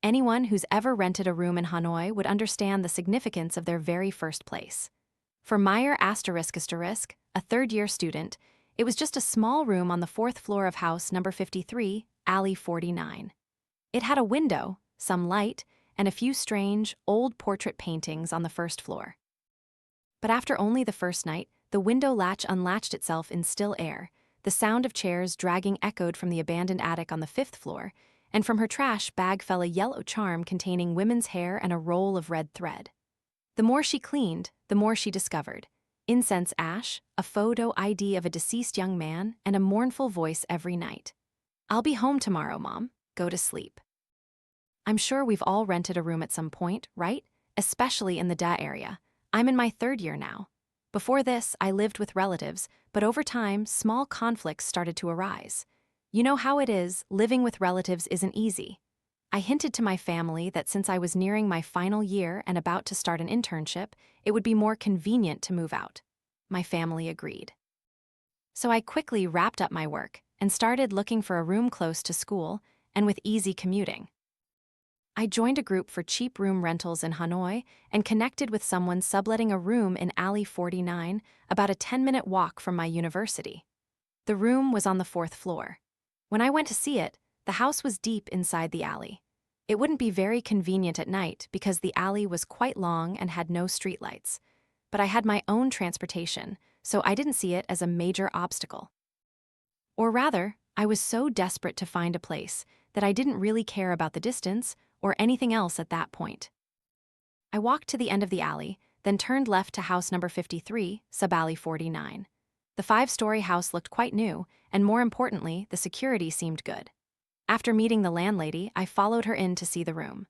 Anyone who's ever rented a room in Hanoi would understand the significance of their very first place. For Meyer ***, a third-year student, it was just a small room on the fourth floor of house number 53, alley 49. It had a window, some light, and a few strange, old portrait paintings on the first floor. But after only the first night, the window latch unlatched itself in still air. The sound of chairs dragging echoed from the abandoned attic on the fifth floor, and from her trash bag fell a yellow charm containing women's hair and a roll of red thread. The more she cleaned, the more she discovered. Incense ash, a photo ID of a deceased young man, and a mournful voice every night. "I'll be home tomorrow, Mom. Go to sleep." I'm sure we've all rented a room at some point, right? Especially in the DA area. I'm in my third year now. Before this, I lived with relatives, but over time, small conflicts started to arise. You know how it is, living with relatives isn't easy. I hinted to my family that since I was nearing my final year and about to start an internship, it would be more convenient to move out. My family agreed. So I quickly wrapped up my work and started looking for a room close to school and with easy commuting. I joined a group for cheap room rentals in Hanoi and connected with someone subletting a room in alley 49, about a 10-minute walk from my university. The room was on the fourth floor. When I went to see it, the house was deep inside the alley. It wouldn't be very convenient at night because the alley was quite long and had no streetlights. But I had my own transportation, so I didn't see it as a major obstacle. Or rather, I was so desperate to find a place that I didn't really care about the distance or anything else at that point. I walked to the end of the alley, then turned left to house number 53, sub-alley 49. The 5-story house looked quite new, and more importantly, the security seemed good. After meeting the landlady, I followed her in to see the room.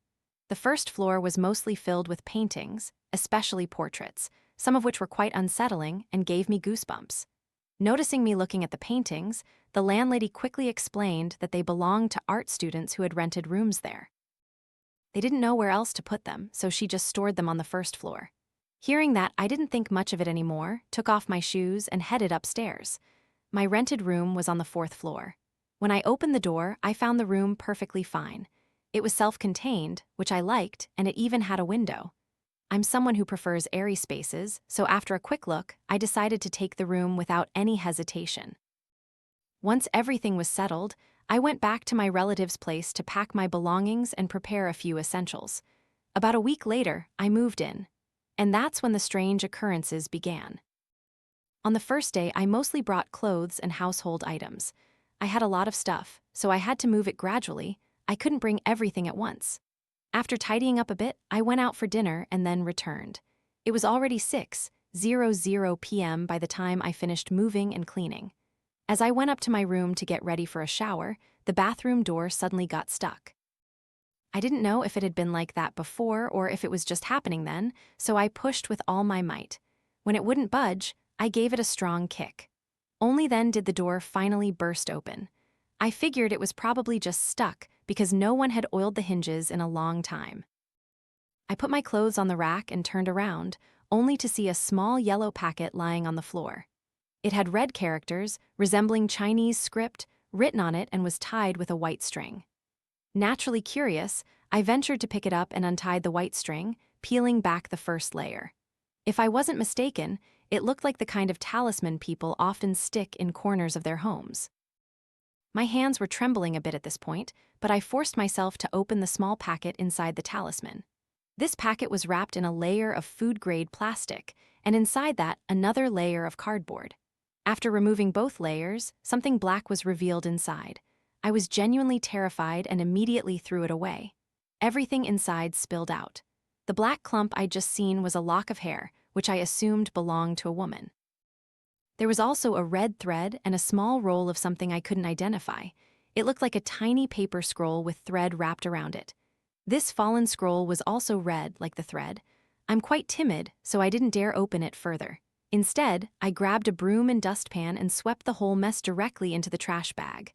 The first floor was mostly filled with paintings, especially portraits, some of which were quite unsettling and gave me goosebumps. Noticing me looking at the paintings, the landlady quickly explained that they belonged to art students who had rented rooms there. They didn't know where else to put them, so she just stored them on the first floor. Hearing that, I didn't think much of it anymore, took off my shoes, and headed upstairs. My rented room was on the fourth floor. When I opened the door, I found the room perfectly fine. It was self-contained, which I liked, and it even had a window. I'm someone who prefers airy spaces, so after a quick look, I decided to take the room without any hesitation. Once everything was settled, I went back to my relative's place to pack my belongings and prepare a few essentials. About a week later, I moved in. And that's when the strange occurrences began. On the first day, I mostly brought clothes and household items. I had a lot of stuff, so I had to move it gradually. I couldn't bring everything at once. After tidying up a bit, I went out for dinner and then returned. It was already 6:00 p.m. by the time I finished moving and cleaning. As I went up to my room to get ready for a shower, the bathroom door suddenly got stuck. I didn't know if it had been like that before or if it was just happening then, so I pushed with all my might. When it wouldn't budge, I gave it a strong kick. Only then did the door finally burst open. I figured it was probably just stuck because no one had oiled the hinges in a long time. I put my clothes on the rack and turned around, only to see a small yellow packet lying on the floor. It had red characters, resembling Chinese script, written on it and was tied with a white string. Naturally curious, I ventured to pick it up and untied the white string, peeling back the first layer. If I wasn't mistaken, it looked like the kind of talisman people often stick in corners of their homes. My hands were trembling a bit at this point, but I forced myself to open the small packet inside the talisman. This packet was wrapped in a layer of food-grade plastic, and inside that, another layer of cardboard. After removing both layers, something black was revealed inside. I was genuinely terrified and immediately threw it away. Everything inside spilled out. The black clump I'd just seen was a lock of hair, which I assumed belonged to a woman. There was also a red thread and a small roll of something I couldn't identify. It looked like a tiny paper scroll with thread wrapped around it. This fallen scroll was also red, like the thread. I'm quite timid, so I didn't dare open it further. Instead, I grabbed a broom and dustpan and swept the whole mess directly into the trash bag.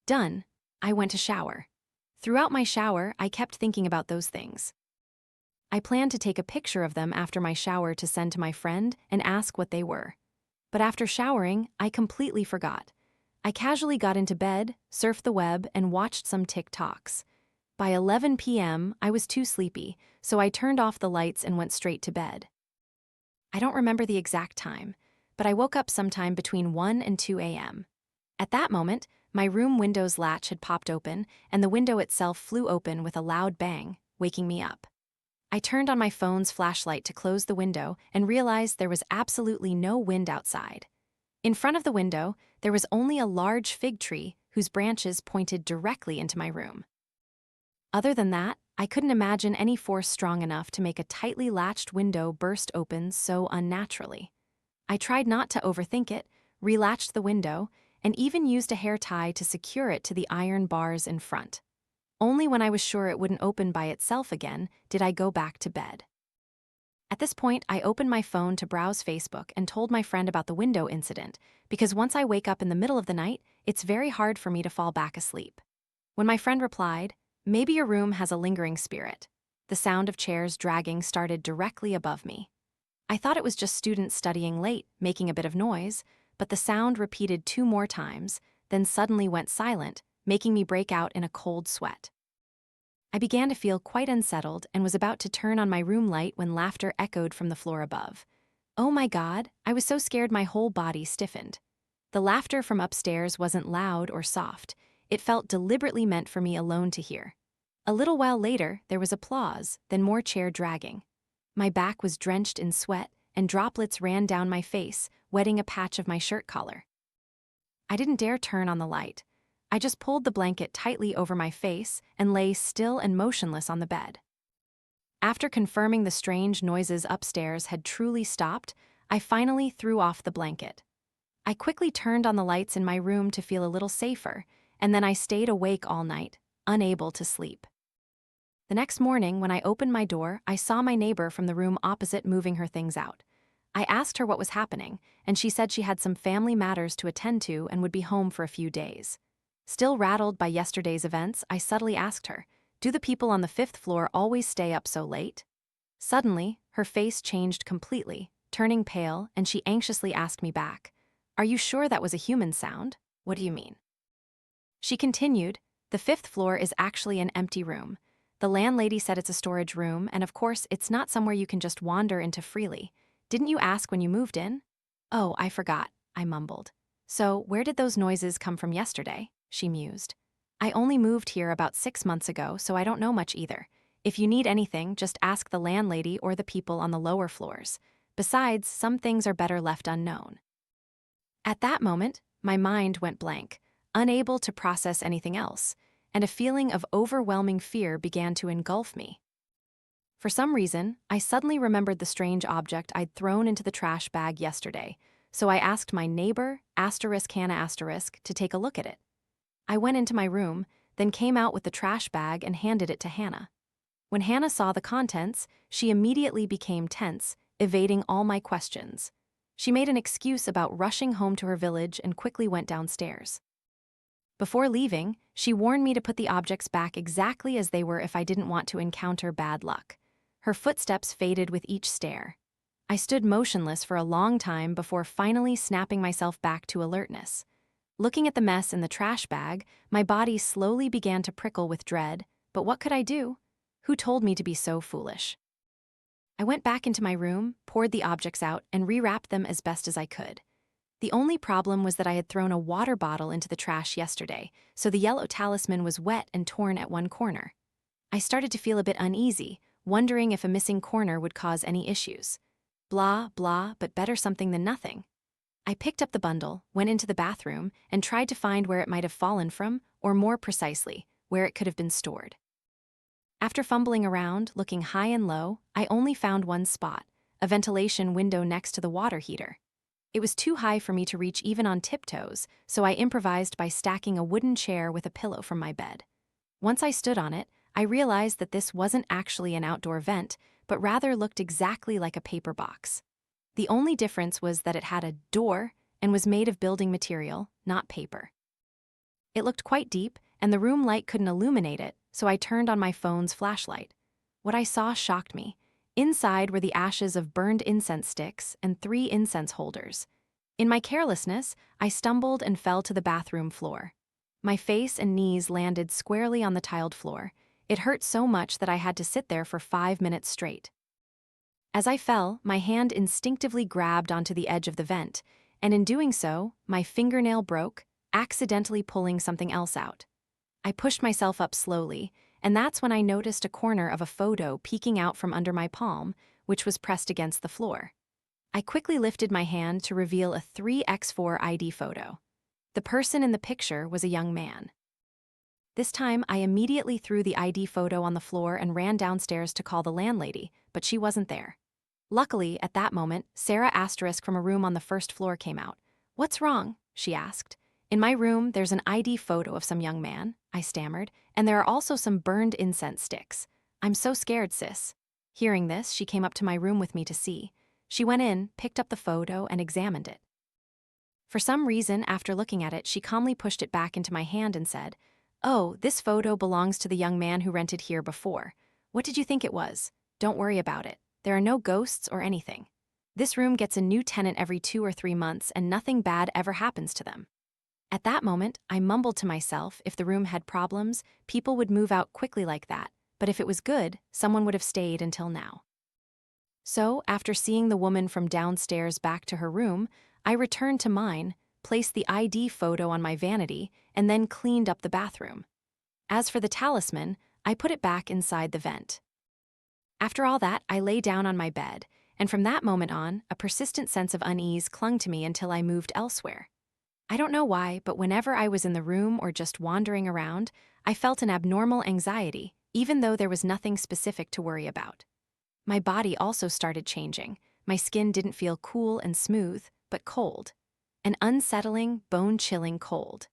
Done. I went to shower. Throughout my shower, I kept thinking about those things. I planned to take a picture of them after my shower to send to my friend and ask what they were. But after showering, I completely forgot. I casually got into bed, surfed the web, and watched some TikToks. By 11 p.m., I was too sleepy, so I turned off the lights and went straight to bed. I don't remember the exact time, but I woke up sometime between 1 and 2 a.m. At that moment, my room window's latch had popped open, and the window itself flew open with a loud bang, waking me up. I turned on my phone's flashlight to close the window and realized there was absolutely no wind outside. In front of the window, there was only a large fig tree whose branches pointed directly into my room. Other than that, I couldn't imagine any force strong enough to make a tightly latched window burst open so unnaturally. I tried not to overthink it, relatched the window, and even used a hair tie to secure it to the iron bars in front. Only when I was sure it wouldn't open by itself again did I go back to bed. At this point, I opened my phone to browse Facebook and told my friend about the window incident, because once I wake up in the middle of the night, it's very hard for me to fall back asleep. When my friend replied, "Maybe your room has a lingering spirit," the sound of chairs dragging started directly above me. I thought it was just students studying late, making a bit of noise, but the sound repeated 2 more times, then suddenly went silent, making me break out in a cold sweat. I began to feel quite unsettled and was about to turn on my room light when laughter echoed from the floor above. Oh my God, I was so scared my whole body stiffened. The laughter from upstairs wasn't loud or soft. It felt deliberately meant for me alone to hear. A little while later, there was applause, then more chair dragging. My back was drenched in sweat, and droplets ran down my face, wetting a patch of my shirt collar. I didn't dare turn on the light. I just pulled the blanket tightly over my face and lay still and motionless on the bed. After confirming the strange noises upstairs had truly stopped, I finally threw off the blanket. I quickly turned on the lights in my room to feel a little safer, and then I stayed awake all night, unable to sleep. The next morning, when I opened my door, I saw my neighbor from the room opposite moving her things out. I asked her what was happening, and she said she had some family matters to attend to and would be home for a few days. Still rattled by yesterday's events, I subtly asked her, "Do the people on the 5th floor always stay up so late?" Suddenly, her face changed completely, turning pale, and she anxiously asked me back, "Are you sure that was a human sound? What do you mean?" She continued, "The 5th floor is actually an empty room. The landlady said it's a storage room, and of course, it's not somewhere you can just wander into freely. Didn't you ask when you moved in?" "Oh, I forgot," I mumbled. "So, where did those noises come from yesterday?" She mused. "I only moved here about 6 months ago, so I don't know much either. If you need anything, just ask the landlady or the people on the lower floors. Besides, some things are better left unknown." At that moment, my mind went blank, unable to process anything else, and a feeling of overwhelming fear began to engulf me. For some reason, I suddenly remembered the strange object I'd thrown into the trash bag yesterday, so I asked my neighbor, Hannah, to take a look at it. I went into my room, then came out with the trash bag and handed it to Hannah. When Hannah saw the contents, she immediately became tense, evading all my questions. She made an excuse about rushing home to her village and quickly went downstairs. Before leaving, she warned me to put the objects back exactly as they were if I didn't want to encounter bad luck. Her footsteps faded with each stare. I stood motionless for a long time before finally snapping myself back to alertness. Looking at the mess in the trash bag, my body slowly began to prickle with dread, but what could I do? Who told me to be so foolish? I went back into my room, poured the objects out, and rewrapped them as best as I could. The only problem was that I had thrown a water bottle into the trash yesterday, so the yellow talisman was wet and torn at one corner. I started to feel a bit uneasy, wondering if a missing corner would cause any issues. Blah, blah, but better something than nothing. I picked up the bundle, went into the bathroom, and tried to find where it might have fallen from, or more precisely, where it could have been stored. After fumbling around, looking high and low, I only found one spot, a ventilation window next to the water heater. It was too high for me to reach even on tiptoes, so I improvised by stacking a wooden chair with a pillow from my bed. Once I stood on it, I realized that this wasn't actually an outdoor vent, but rather looked exactly like a paper box. The only difference was that it had a door and was made of building material, not paper. It looked quite deep, and the room light couldn't illuminate it, so I turned on my phone's flashlight. What I saw shocked me. Inside were the ashes of burned incense sticks and 3 incense holders. In my carelessness, I stumbled and fell to the bathroom floor. My face and knees landed squarely on the tiled floor, It hurt so much that I had to sit there for 5 minutes straight. As I fell, my hand instinctively grabbed onto the edge of the vent, and in doing so, my fingernail broke, accidentally pulling something else out. I pushed myself up slowly, and that's when I noticed a corner of a photo peeking out from under my palm, which was pressed against the floor. I quickly lifted my hand to reveal a 3x4 ID photo. The person in the picture was a young man. This time, I immediately threw the ID photo on the floor and ran downstairs to call the landlady, but she wasn't there. Luckily, at that moment, Sarah Asterisk from a room on the first floor came out. "What's wrong?" she asked. "In my room, there's an ID photo of some young man," I stammered, "and there are also some burned incense sticks. I'm so scared, sis." Hearing this, she came up to my room with me to see. She went in, picked up the photo, and examined it. For some reason, after looking at it, she calmly pushed it back into my hand and said, "Oh, this photo belongs to the young man who rented here before. What did you think it was? Don't worry about it. There are no ghosts or anything. This room gets a new tenant every 2 or 3 months and nothing bad ever happens to them." At that moment, I mumbled to myself if the room had problems, people would move out quickly like that, but if it was good, someone would have stayed until now. So, after seeing the woman from downstairs back to her room, I returned to mine, placed the ID photo on my vanity, and then cleaned up the bathroom. As for the talisman, I put it back inside the vent. After all that, I lay down on my bed, and from that moment on, a persistent sense of unease clung to me until I moved elsewhere. I don't know why, but whenever I was in the room or just wandering around, I felt an abnormal anxiety, even though there was nothing specific to worry about. My body also started changing. My skin didn't feel cool and smooth, but cold. An unsettling, bone-chilling cold.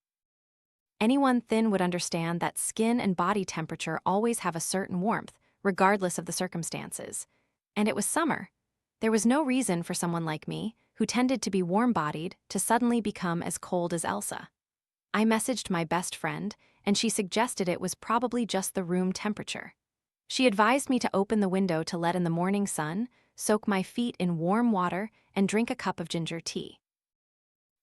Anyone thin would understand that skin and body temperature always have a certain warmth, regardless of the circumstances. And it was summer. There was no reason for someone like me, who tended to be warm-bodied, to suddenly become as cold as Elsa. I messaged my best friend, and she suggested it was probably just the room temperature. She advised me to open the window to let in the morning sun, soak my feet in warm water, and drink a cup of ginger tea.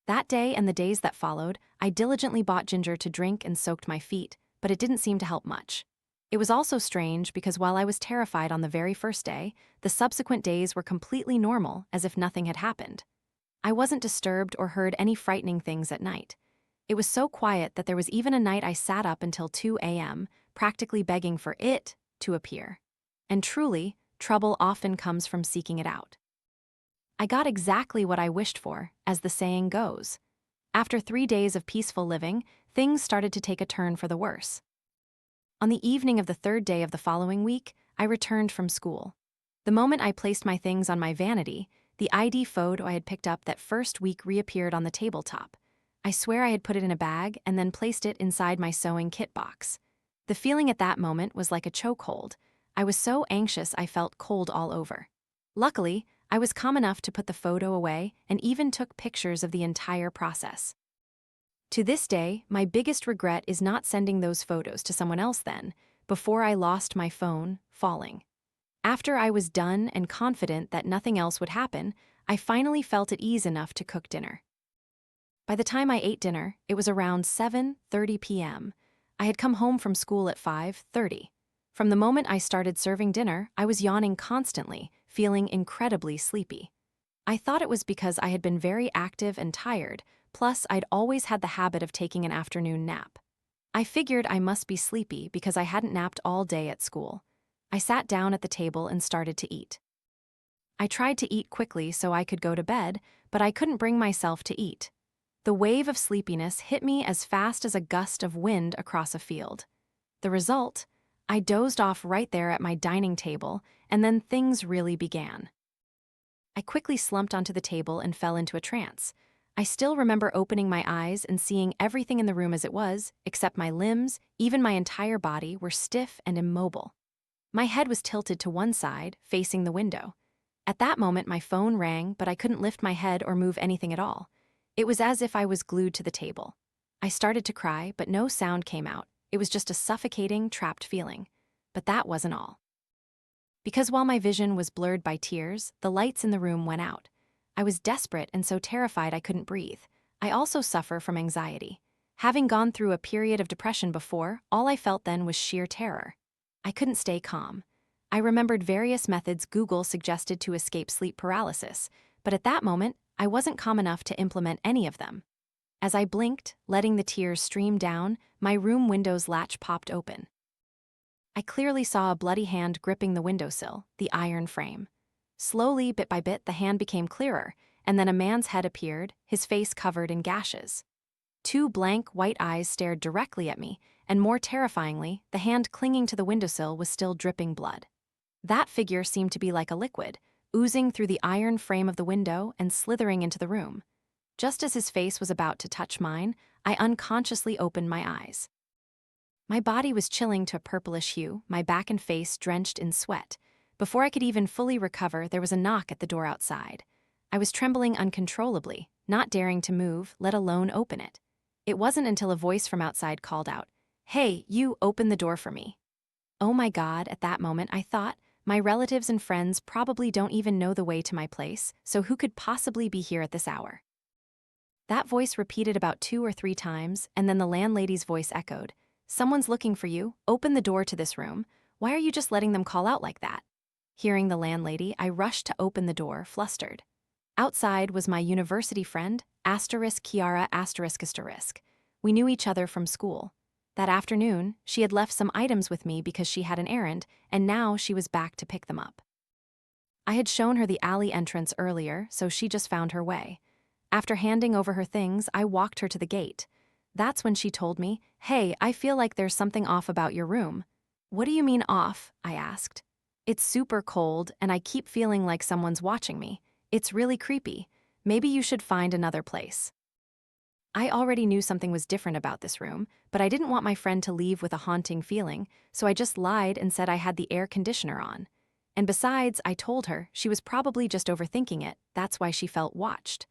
That day and the days that followed, I diligently bought ginger to drink and soaked my feet, but it didn't seem to help much. It was also strange because while I was terrified on the very first day, the subsequent days were completely normal, as if nothing had happened. I wasn't disturbed or heard any frightening things at night. It was so quiet that there was even a night I sat up until 2 a.m., practically begging for it to appear. And truly, trouble often comes from seeking it out. I got exactly what I wished for, as the saying goes. After 3 days of peaceful living, things started to take a turn for the worse. On the evening of the 3rd day of the following week, I returned from school. The moment I placed my things on my vanity, the ID photo I had picked up that first week reappeared on the tabletop. I swear I had put it in a bag and then placed it inside my sewing kit box. The feeling at that moment was like a chokehold. I was so anxious I felt cold all over. Luckily, I was calm enough to put the photo away and even took pictures of the entire process. To this day, my biggest regret is not sending those photos to someone else then, before I lost my phone, falling. After I was done and confident that nothing else would happen, I finally felt at ease enough to cook dinner. By the time I ate dinner, it was around 7:30 p.m. I had come home from school at 5:30. From the moment I started serving dinner, I was yawning constantly, feeling incredibly sleepy. I thought it was because I had been very active and tired, plus I'd always had the habit of taking an afternoon nap. I figured I must be sleepy because I hadn't napped all day at school. I sat down at the table and started to eat. I tried to eat quickly so I could go to bed, but I couldn't bring myself to eat. The wave of sleepiness hit me as fast as a gust of wind across a field. The result? I dozed off right there at my dining table, and then things really began. I quickly slumped onto the table and fell into a trance. I still remember opening my eyes and seeing everything in the room as it was, except my limbs, even my entire body, were stiff and immobile. My head was tilted to one side, facing the window. At that moment, my phone rang, but I couldn't lift my head or move anything at all. It was as if I was glued to the table. I started to cry, but no sound came out. It was just a suffocating, trapped feeling. But that wasn't all. Because while my vision was blurred by tears, the lights in the room went out. I was desperate and so terrified I couldn't breathe. I also suffer from anxiety. Having gone through a period of depression before, all I felt then was sheer terror. I couldn't stay calm. I remembered various methods Google suggested to escape sleep paralysis, but at that moment, I wasn't calm enough to implement any of them. As I blinked, letting the tears stream down, my room window's latch popped open. I clearly saw a bloody hand gripping the windowsill, the iron frame. Slowly, bit by bit, the hand became clearer, and then a man's head appeared, his face covered in gashes. Two blank, white eyes stared directly at me, and more terrifyingly, the hand clinging to the windowsill was still dripping blood. That figure seemed to be like a liquid, oozing through the iron frame of the window and slithering into the room. Just as his face was about to touch mine, I unconsciously opened my eyes. My body was chilling to a purplish hue, my back and face drenched in sweat. Before I could even fully recover, there was a knock at the door outside. I was trembling uncontrollably, not daring to move, let alone open it. It wasn't until a voice from outside called out, "Hey, you, open the door for me." Oh my God, at that moment I thought, my relatives and friends probably don't even know the way to my place, so who could possibly be here at this hour? That voice repeated about 2 or 3 times, and then the landlady's voice echoed, "Someone's looking for you, open the door to this room. Why are you just letting them call out like that?" Hearing the landlady, I rushed to open the door, flustered. Outside was my university friend, Kiara***. We knew each other from school. That afternoon, she had left some items with me because she had an errand, and now she was back to pick them up. I had shown her the alley entrance earlier, so she just found her way. After handing over her things, I walked her to the gate. That's when she told me, "Hey, I feel like there's something off about your room." "What do you mean off?" I asked. "It's super cold, and I keep feeling like someone's watching me. It's really creepy. Maybe you should find another place." I already knew something was different about this room, but I didn't want my friend to leave with a haunting feeling, so I just lied and said I had the air conditioner on. And besides, I told her she was probably just overthinking it, that's why she felt watched.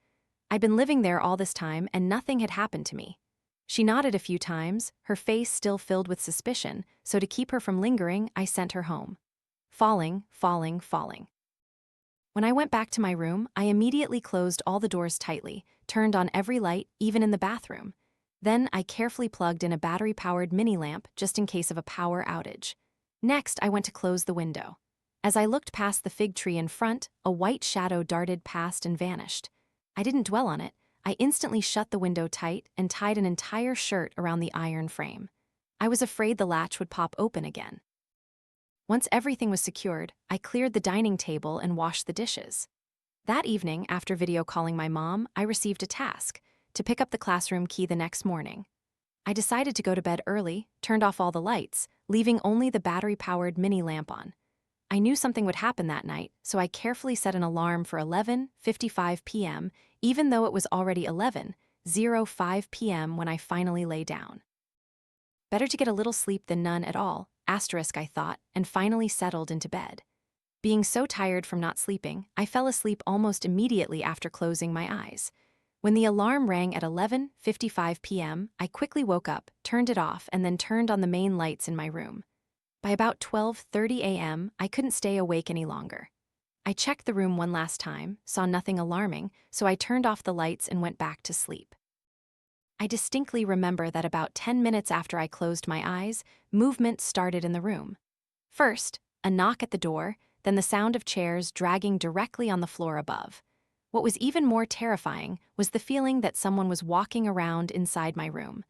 I'd been living there all this time and nothing had happened to me. She nodded a few times, her face still filled with suspicion, so to keep her from lingering, I sent her home. Falling. When I went back to my room, I immediately closed all the doors tightly, turned on every light, even in the bathroom. Then I carefully plugged in a battery-powered mini lamp just in case of a power outage. Next, I went to close the window. As I looked past the fig tree in front, a white shadow darted past and vanished. I didn't dwell on it. I instantly shut the window tight and tied an entire shirt around the iron frame. I was afraid the latch would pop open again. Once everything was secured, I cleared the dining table and washed the dishes. That evening, after video calling my mom, I received a task to pick up the classroom key the next morning. I decided to go to bed early, turned off all the lights, leaving only the battery-powered mini lamp on. I knew something would happen that night, so I carefully set an alarm for 11:55 p.m., even though it was already 11:05 p.m. when I finally lay down. Better to get a little sleep than none at all, I thought, and finally settled into bed. Being so tired from not sleeping, I fell asleep almost immediately after closing my eyes. When the alarm rang at 11:55 p.m., I quickly woke up, turned it off, and then turned on the main lights in my room. By about 12:30 a.m., I couldn't stay awake any longer. I checked the room one last time, saw nothing alarming, so I turned off the lights and went back to sleep. I distinctly remember that about 10 minutes after I closed my eyes, movement started in the room. First, a knock at the door, then the sound of chairs dragging directly on the floor above. What was even more terrifying was the feeling that someone was walking around inside my room.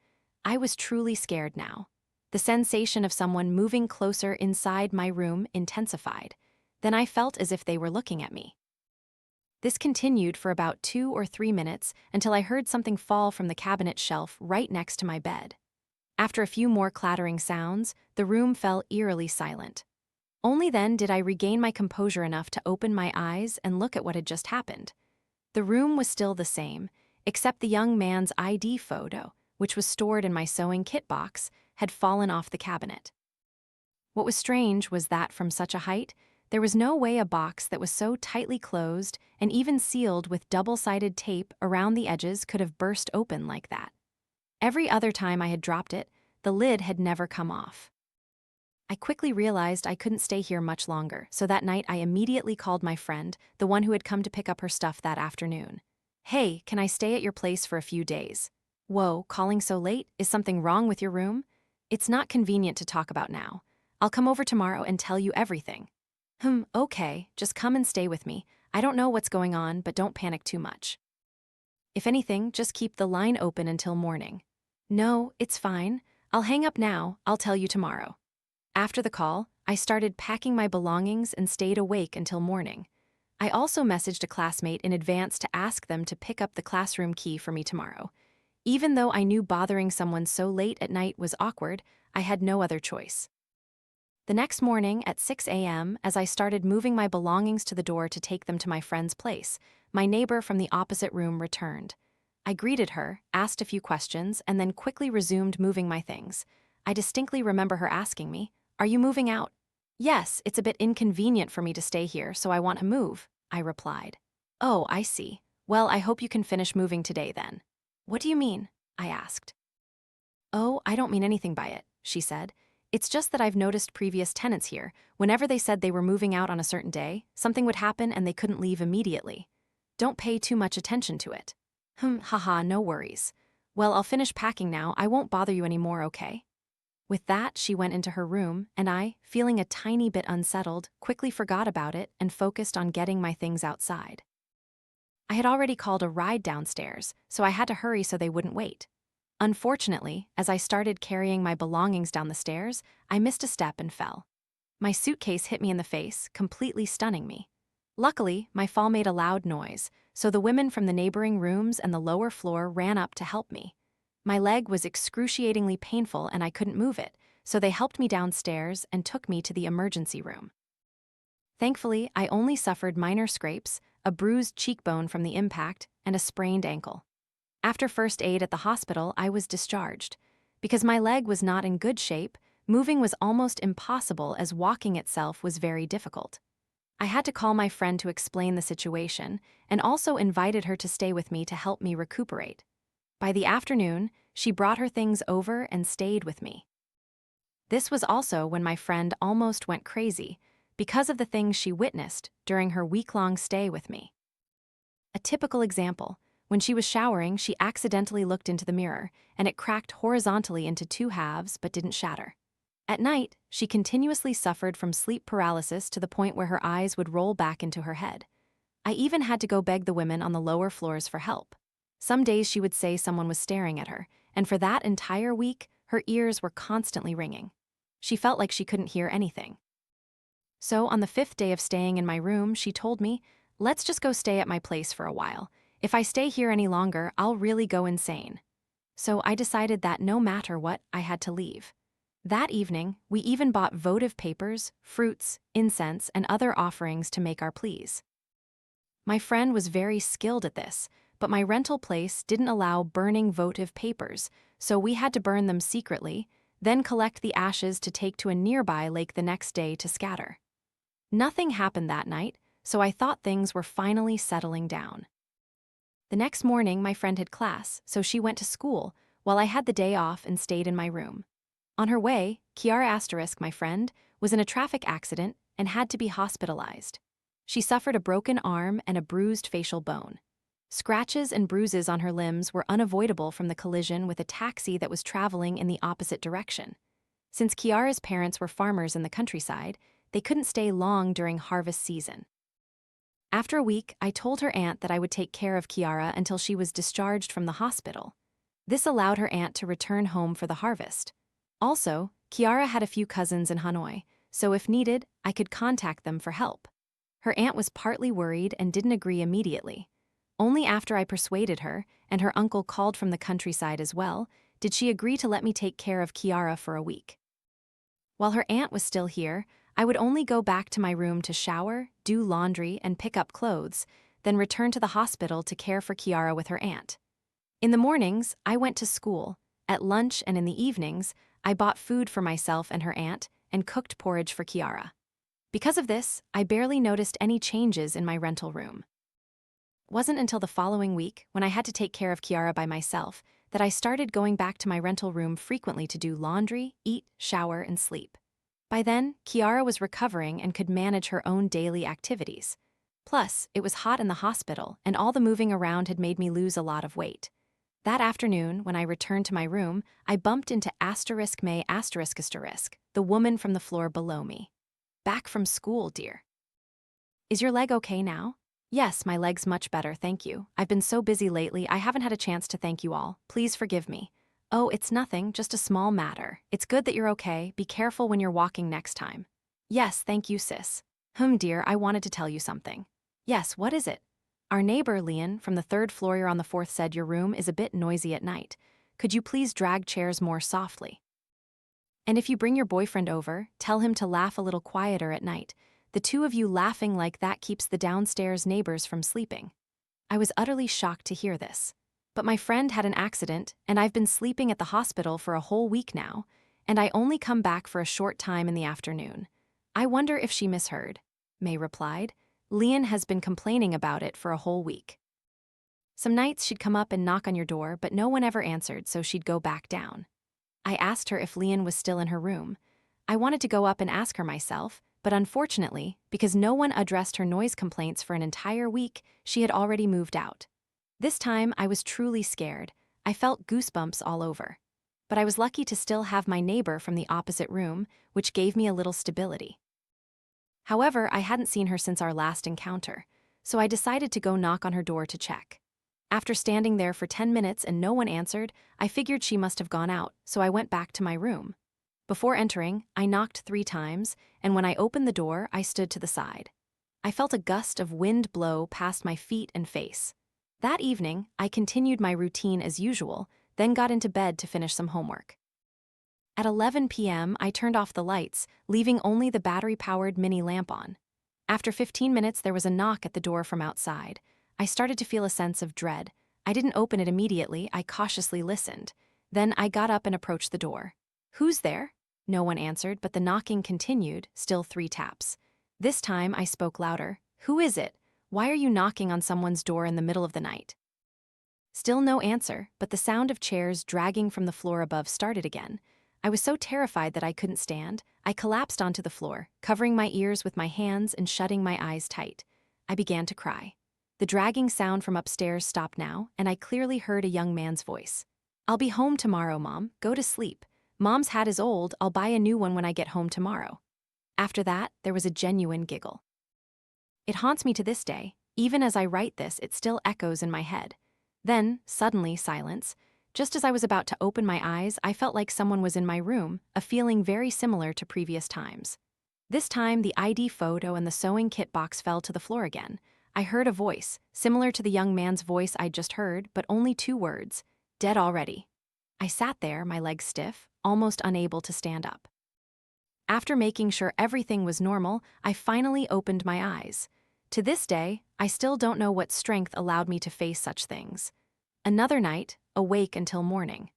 I was truly scared now. The sensation of someone moving closer inside my room intensified. Then I felt as if they were looking at me. This continued for about 2 or 3 minutes until I heard something fall from the cabinet shelf right next to my bed. After a few more clattering sounds, the room fell eerily silent. Only then did I regain my composure enough to open my eyes and look at what had just happened. The room was still the same, except the young man's ID photo, which was stored in my sewing kit box, had fallen off the cabinet. What was strange was that from such a height, there was no way a box that was so tightly closed and even sealed with double-sided tape around the edges could have burst open like that. Every other time I had dropped it, the lid had never come off. I quickly realized I couldn't stay here much longer, so that night I immediately called my friend, the one who had come to pick up her stuff that afternoon. "Hey, can I stay at your place for a few days?" "Whoa, calling so late? Is something wrong with your room?" "It's not convenient to talk about now. I'll come over tomorrow and tell you everything. Okay, just come and stay with me. I don't know what's going on, but don't panic too much. If anything, just keep the line open until morning. No, it's fine. I'll hang up now, I'll tell you tomorrow. After the call, I started packing my belongings and stayed awake until morning. I also messaged a classmate in advance to ask them to pick up the classroom key for me tomorrow. Even though I knew bothering someone so late at night was awkward, I had no other choice. The next morning at 6 a.m., as I started moving my belongings to the door to take them to my friend's place, my neighbor from the opposite room returned. I greeted her, asked a few questions, and then quickly resumed moving my things. I distinctly remember her asking me, "Are you moving out?" "Yes, it's a bit inconvenient for me to stay here, so I want to move," I replied. "Oh, I see. Well, I hope you can finish moving today then." "What do you mean?" I asked. "Oh, I don't mean anything by it," she said. "It's just that I've noticed previous tenants here, whenever they said they were moving out on a certain day, something would happen and they couldn't leave immediately. Don't pay too much attention to it." Haha, no worries. "Well, I'll finish packing now, I won't bother you anymore, okay?" With that, she went into her room, and I, feeling a tiny bit unsettled, quickly forgot about it and focused on getting my things outside. I had already called a ride downstairs, so I had to hurry so they wouldn't wait. Unfortunately, as I started carrying my belongings down the stairs, I missed a step and fell. My suitcase hit me in the face, completely stunning me. Luckily, my fall made a loud noise, so the women from the neighboring rooms and the lower floor ran up to help me. My leg was excruciatingly painful and I couldn't move it, so they helped me downstairs and took me to the emergency room. Thankfully, I only suffered minor scrapes, a bruised cheekbone from the impact, and a sprained ankle. After first aid at the hospital, I was discharged. Because my leg was not in good shape, moving was almost impossible as walking itself was very difficult. I had to call my friend to explain the situation, and also invited her to stay with me to help me recuperate. By the afternoon, she brought her things over and stayed with me. This was also when my friend almost went crazy, because of the things she witnessed during her week-long stay with me. A typical example, when she was showering, she accidentally looked into the mirror, and it cracked horizontally into two halves but didn't shatter. At night, she continuously suffered from sleep paralysis to the point where her eyes would roll back into her head. I even had to go beg the women on the lower floors for help. Some days she would say someone was staring at her, and for that entire week, her ears were constantly ringing. She felt like she couldn't hear anything. So on the 5th day of staying in my room, she told me, "Let's just go stay at my place for a while. If I stay here any longer, I'll really go insane." So I decided that no matter what, I had to leave. That evening, we even bought votive papers, fruits, incense, and other offerings to make our pleas. My friend was very skilled at this, but my rental place didn't allow burning votive papers, so we had to burn them secretly, then collect the ashes to take to a nearby lake the next day to scatter. Nothing happened that night, so I thought things were finally settling down. The next morning, my friend had class, so she went to school, while I had the day off and stayed in my room. On her way, Kiara*, my friend, was in a traffic accident and had to be hospitalized. She suffered a broken arm and a bruised facial bone. Scratches and bruises on her limbs were unavoidable from the collision with a taxi that was traveling in the opposite direction. Since Kiara's parents were farmers in the countryside, they couldn't stay long during harvest season. After a week, I told her aunt that I would take care of Kiara until she was discharged from the hospital. This allowed her aunt to return home for the harvest. Also, Kiara had a few cousins in Hanoi, so if needed, I could contact them for help. Her aunt was partly worried and didn't agree immediately. Only after I persuaded her, and her uncle called from the countryside as well, did she agree to let me take care of Kiara for a week. While her aunt was still here, I would only go back to my room to shower, do laundry, and pick up clothes, then return to the hospital to care for Kiara with her aunt. In the mornings, I went to school. At lunch and in the evenings, I bought food for myself and her aunt and cooked porridge for Kiara. Because of this, I barely noticed any changes in my rental room. It wasn't until the following week, when I had to take care of Kiara by myself, that I started going back to my rental room frequently to do laundry, eat, shower, and sleep. By then, Kiara was recovering and could manage her own daily activities. Plus, it was hot in the hospital, and all the moving around had made me lose a lot of weight. That afternoon, when I returned to my room, I bumped into *May***, the woman from the floor below me. Back from school, dear. Is your leg okay now? Yes, my leg's much better, thank you. I've been so busy lately, I haven't had a chance to thank you all. Please forgive me. Oh, it's nothing, just a small matter. It's good that you're okay. Be careful when you're walking next time. Yes, thank you, sis. Dear, I wanted to tell you something. Yes, what is it? Our neighbor, Leon, from the third floor, you're on the fourth, said your room is a bit noisy at night. Could you please drag chairs more softly? And if you bring your boyfriend over, tell him to laugh a little quieter at night. The two of you laughing like that keeps the downstairs neighbors from sleeping. I was utterly shocked to hear this. But my friend had an accident, and I've been sleeping at the hospital for a whole week now, and I only come back for a short time in the afternoon. I wonder if she misheard. May replied. Leon has been complaining about it for a whole week. Some nights she'd come up and knock on your door, but no one ever answered, so she'd go back down. I asked her if Leon was still in her room. I wanted to go up and ask her myself, but unfortunately, because no one addressed her noise complaints for an entire week, she had already moved out. This time, I was truly scared. I felt goosebumps all over. But I was lucky to still have my neighbor from the opposite room, which gave me a little stability. However, I hadn't seen her since our last encounter, so I decided to go knock on her door to check. After standing there for 10 minutes and no one answered, I figured she must have gone out, so I went back to my room. Before entering, I knocked 3 times, and when I opened the door, I stood to the side. I felt a gust of wind blow past my feet and face. That evening, I continued my routine as usual, then got into bed to finish some homework. At 11 p.m., I turned off the lights, leaving only the battery-powered mini lamp on. After 15 minutes, there was a knock at the door from outside. I started to feel a sense of dread. I didn't open it immediately, I cautiously listened. Then I got up and approached the door. Who's there? No one answered, but the knocking continued, still 3 taps. This time, I spoke louder. Who is it? Why are you knocking on someone's door in the middle of the night? Still no answer, but the sound of chairs dragging from the floor above started again. I was so terrified that I couldn't stand. I collapsed onto the floor, covering my ears with my hands and shutting my eyes tight. I began to cry. The dragging sound from upstairs stopped now, and I clearly heard a young man's voice. I'll be home tomorrow, Mom. Go to sleep. Mom's hat is old. I'll buy a new one when I get home tomorrow. After that, there was a genuine giggle. It haunts me to this day. Even as I write this, it still echoes in my head. Then, suddenly, silence. Just as I was about to open my eyes, I felt like someone was in my room, a feeling very similar to previous times. This time, the ID photo and the sewing kit box fell to the floor again. I heard a voice, similar to the young man's voice I'd just heard, but only 2 words. Dead already. I sat there, my legs stiff, almost unable to stand up. After making sure everything was normal, I finally opened my eyes. To this day, I still don't know what strength allowed me to face such things. Another night, awake until morning.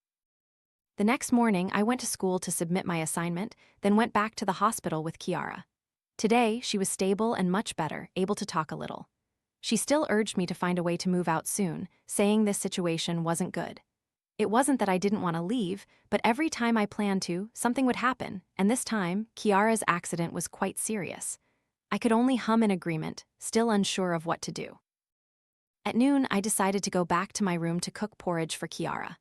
The next morning, I went to school to submit my assignment, then went back to the hospital with Kiara. Today, she was stable and much better, able to talk a little. She still urged me to find a way to move out soon, saying this situation wasn't good. It wasn't that I didn't want to leave, but every time I planned to, something would happen, and this time, Kiara's accident was quite serious. I could only hum in agreement, still unsure of what to do. At noon, I decided to go back to my room to cook porridge for Kiara.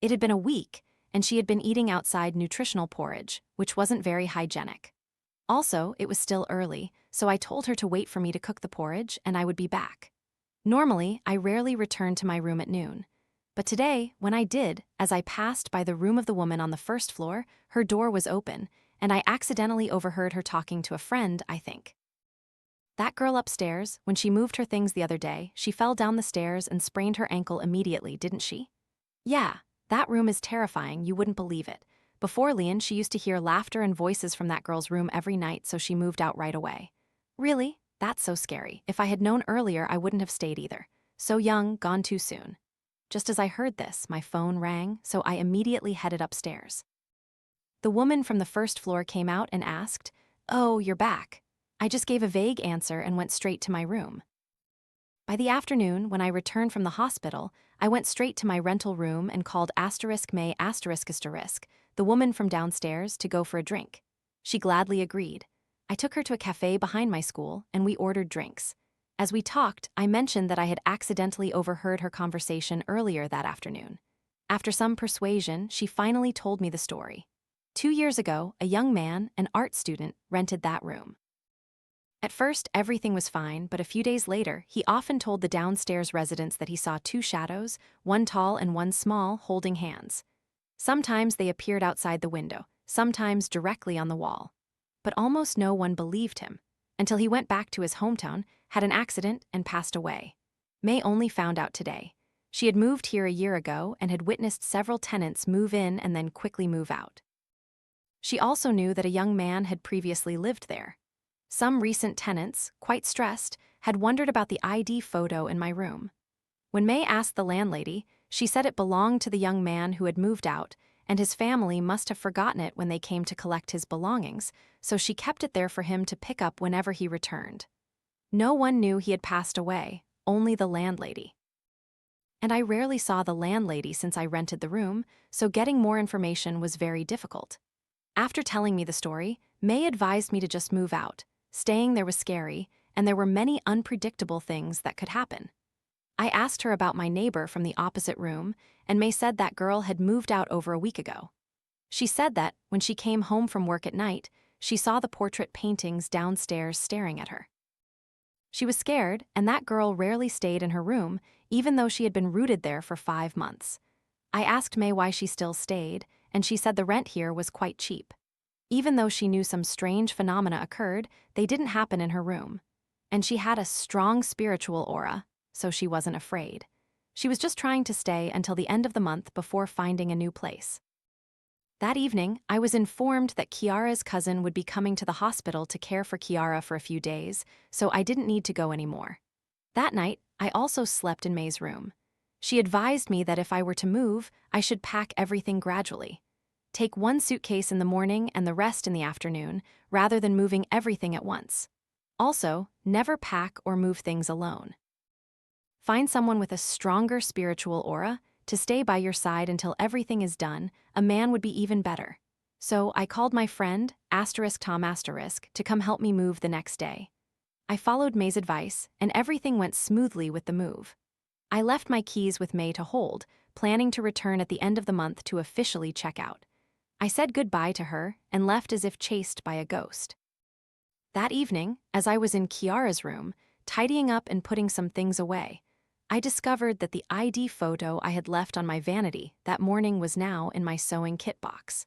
It had been a week, and she had been eating outside nutritional porridge, which wasn't very hygienic. Also, it was still early, so I told her to wait for me to cook the porridge and I would be back. Normally, I rarely returned to my room at noon. But today, when I did, as I passed by the room of the woman on the first floor, her door was open, and I accidentally overheard her talking to a friend, I think. That girl upstairs, when she moved her things the other day, she fell down the stairs and sprained her ankle immediately, didn't she? Yeah, that room is terrifying, you wouldn't believe it. Before Leon, she used to hear laughter and voices from that girl's room every night, so she moved out right away. Really? That's so scary. If I had known earlier, I wouldn't have stayed either. So young, gone too soon. Just as I heard this, my phone rang, so I immediately headed upstairs. The woman from the first floor came out and asked, "Oh, you're back." I just gave a vague answer and went straight to my room. By the afternoon, when I returned from the hospital, I went straight to my rental room and called *May****, the woman from downstairs, to go for a drink. She gladly agreed. I took her to a cafe behind my school, and we ordered drinks. As we talked, I mentioned that I had accidentally overheard her conversation earlier that afternoon. After some persuasion, she finally told me the story. 2 years ago, a young man, an art student, rented that room. At first, everything was fine, but a few days later, he often told the downstairs residents that he saw two shadows, one tall and one small, holding hands. Sometimes they appeared outside the window, sometimes directly on the wall. But almost no one believed him, until he went back to his hometown, had an accident, and passed away. May only found out today. She had moved here a year ago and had witnessed several tenants move in and then quickly move out. She also knew that a young man had previously lived there. Some recent tenants, quite stressed, had wondered about the ID photo in my room. When May asked the landlady, she said it belonged to the young man who had moved out, and his family must have forgotten it when they came to collect his belongings, so she kept it there for him to pick up whenever he returned. No one knew he had passed away, only the landlady. And I rarely saw the landlady since I rented the room, so getting more information was very difficult. After telling me the story, May advised me to just move out. Staying there was scary, and there were many unpredictable things that could happen. I asked her about my neighbor from the opposite room, and May said that girl had moved out over a week ago. She said that, when she came home from work at night, she saw the portrait paintings downstairs staring at her. She was scared, and that girl rarely stayed in her room, even though she had been rooted there for 5 months. I asked May why she still stayed, and she said the rent here was quite cheap. Even though she knew some strange phenomena occurred, they didn't happen in her room. And she had a strong spiritual aura, so she wasn't afraid. She was just trying to stay until the end of the month before finding a new place. That evening, I was informed that Kiara's cousin would be coming to the hospital to care for Kiara for a few days, so I didn't need to go anymore. That night, I also slept in May's room. She advised me that if I were to move, I should pack everything gradually. Take one suitcase in the morning and the rest in the afternoon, rather than moving everything at once. Also, never pack or move things alone. Find someone with a stronger spiritual aura to stay by your side until everything is done. A man would be even better. So I called my friend, *Tom*, to come help me move the next day. I followed May's advice, and everything went smoothly with the move. I left my keys with May to hold, planning to return at the end of the month to officially check out. I said goodbye to her and left as if chased by a ghost. That evening, as I was in Kiara's room, tidying up and putting some things away, I discovered that the ID photo I had left on my vanity that morning was now in my sewing kit box.